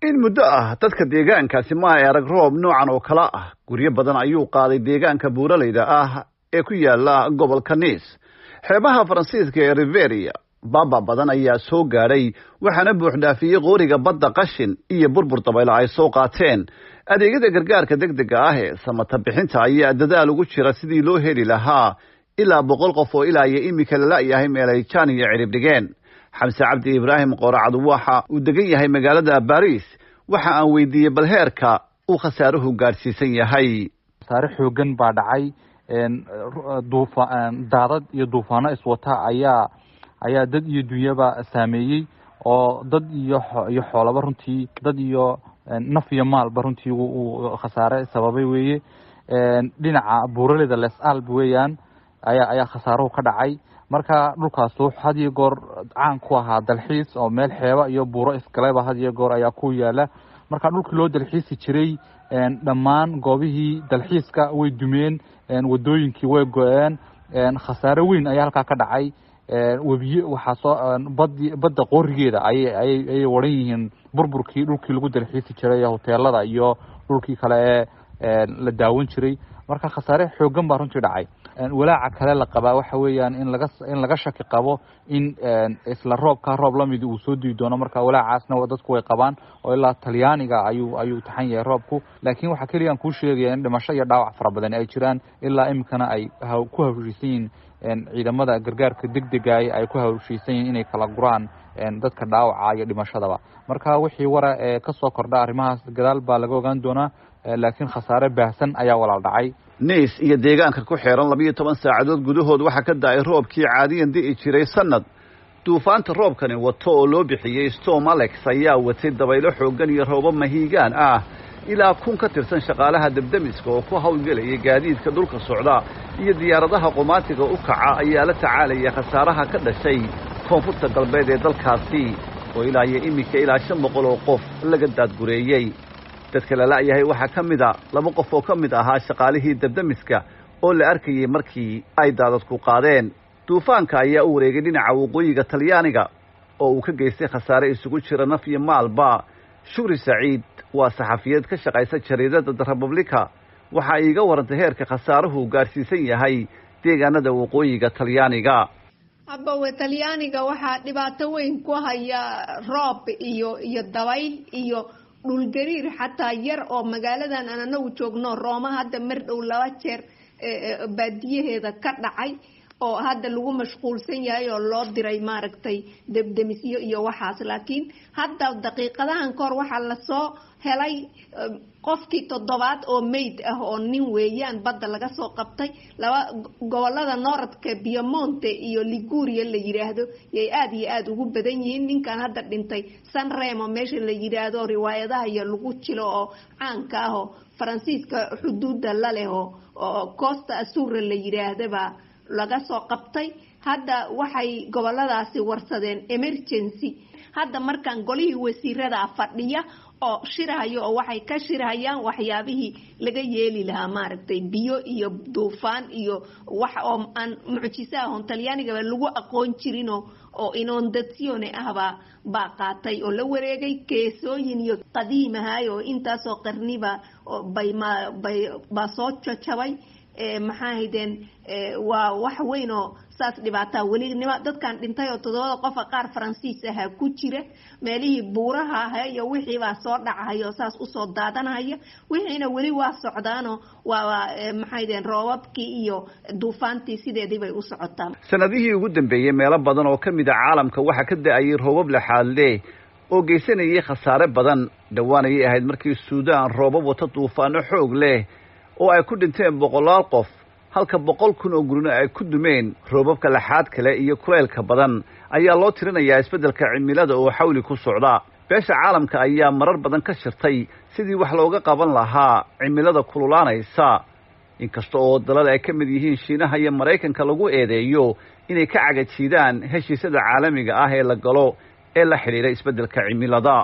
in muddo ah dadka deegaankaasi ma ay arag roob noocan oo kala ah guryo badan ayuu qaaday deegaanka buuraleyda ah ee ku yaala gobolka Nice xeebaha Faransiiska ee Riviera baba badan ayaa soo gaaray waxaana buux dhaafiyay qooriga badda qashin iyo burbur dabayl ay soo qaateen adeegyada gargaarka degdega ah ee samata bixinta ayaa dadaal ugu jira sidii loo heli lahaa ilaa 100 qof oo ilaa iyo imika la yahay meel ay jaan iyo cirib dhigeen xamse cabdi ibraahim qoracad waxa uu degan yahay magaalada Paris waxa aan weydiiyay bal heerka uu khasaaruhu gaarsiisan yahay khasaare xoogan baa dhacay daadad iyo duufaano iswata ayaa dad iyo dunyaba saameeyay oo dad iyo xoolaba runtii dad iyo naf iyo maalba runtii uu khasaare sababay weeye dhinaca buuraleyda Les Alpes weeyaan ayaa khasaaruhu ka dhacay marka dhulkaas had iyo goor caan ku ahaa dalxiis oo meel xeeba iyo buuro iskaleba had iyo goor ayaa ku yaala marka dhulkii loo dalxiisi jiray dhammaan goobihii dalxiiska way dumeen wadooyinkii way go'een khasaare weyn ayaa halkaa ka dhacay webiye waxaa soo badda qoorigeeda ayay waran yihiin burburkii dhulkii lagu dalxiisi jiray hoteelada iyo dhulkii kale ee la daawan jiray marka khasaare xoogan baa runtii dhacay walaaca kale la qabaa waxa weeyaan in laga shaki qabo in isla roob lamid uu soo dii doono marka walaacaasna dadku way qabaan oo ilaa Talyaaniga ayuu taxan yahay roobku laakiin waxa kaliya aan ku sheegay in dhimasho iyo dhaawac fara badan ay jiraan ilaa imkana ay ku hawshiiseen ciidamada gargaarka degdega ay ku hawshiiseen inay kala guraan dadka dhaawaca iyo dhimashadaba marka wixii wara ka soo kordha arrimahaas gadaal baa laga ogaan doonaa laakiin khasaare baahsan ayaa walaal dhacay Nice iyo deegaanka ku xeeran 12 saacadood gudahood waxa ka daay roobkii caadiyan dii jiray sanad duufaanta roobkani wato oo loo bixiyay Storm Alex ayaa watay dabaylo xoogan iyo roobab mahiigaan ah ilaa kun ka tirsan shaqaalaha dabdamiska oo ku hawlgelaya gaadiidka dhulka socda iyo diyaaradaha qomaatiga u kaca ayaa la tacaalaya khasaaraha ka dhashay koonfurta galbeed ee dalkaasi oo ilaa iyo imika ilaa 500 oo qof laga daadgureeyay dadka la laayahay waxa kamid ah 2 qof oo kamid ahaa shaqaalihii dabdamiska oo la arkayay markii ay daadadku qaadeen duufaanka ayaa u wareegay dhinaca waqooyiga Talyaaniga oo uu ka geystay khasaare isugu jira naf iyo maalba Shukri Saciid waa saxafiyad ka shaqaysa jariidada The Republica waxa ay iga warantay heerka khasaaruhu gaarsiisan yahay deegaanada waqooyiga Talyaaniga abba Talyaaniga waxa dhibaato weyn ku haya roob iyo dabayl iyo dhul gariir xataa yar oo magaaladan anagu joogno Roma hadda mar dhow 2 jeer baadiyaheeda ka dhacay oo hadda lagu mashquulsan yahay oo loo diray maaragtay debdemisyo iyo waxaas laakiin hadda daqiiqadahan kor waxa la soo helay qofkii 7 oo meyd ah oo nin weeyaan badda laga soo qabtay laba gobolada Northka Piemonte iyo Liguria la yiraahdo yay aad ugu badan yihiin ninkan hadda dhintay Sanremo meesha la yiraahdo riwaayadaha iyo lagu jilo oo caanka ah oo Faransiiska xuduudda la leh oo Costa Azura la yiraahdaba laga soo qabtay hadda waxay goboladaasi warsadeen emergency hadda markaan golihii wasiirada fadhiya oo shirahayo oo waxay ka shirahayaan waxyaabihii laga yeeli lahaa maaragtay biyo iyo duufaan iyo wax oo aan mucjiso ah Talyaaniga lagu aqoon jirin oo inondazione baa qaatay oo la wareegay keesooyin iyo qadiimahay oo intaas oo qarniba bay soo jajabay maxaa haydeen waa wax weyn oo saas dhibaataa welignimo dadkan dhintay oo 7 qof qaar Faransiis ah ku jira meelihii buuraha ah iyo wixii baa soo dhacay oo saas u soo daadanaya wixiina weli waa socdaano waa maxaa haydeen roobabkii iyo duufaantii sideedii bay u socotaan sanadihii ugu dambeeyay meelo badan oo kamid ah caalamka waxa ka daayay roobab la xaallee oo geysanayay khasaare badan dhawaanayay ahayd markii Suudaan roobab wata duufaano xoog leh oo ay ku dhinteen 100 qof halka 100,000 oo gurina ay ku dumeen roobabka laxaad kale iyo kuleelka badan ayaa loo tirinayaa isbedelka cimilada oo xawli ku socda beesha caalamka ayaa marar badan ka shirtay sidii wax looga qaban lahaa cimilada kululaanaysa inkastoo oo dalada ay kamid yihiin Shiinaha iyo Mareykanka lagu eedeeyo inay ka cagajiidaan heshiisyada caalamiga ah ee la galo ee la xiriira isbedelka cimilada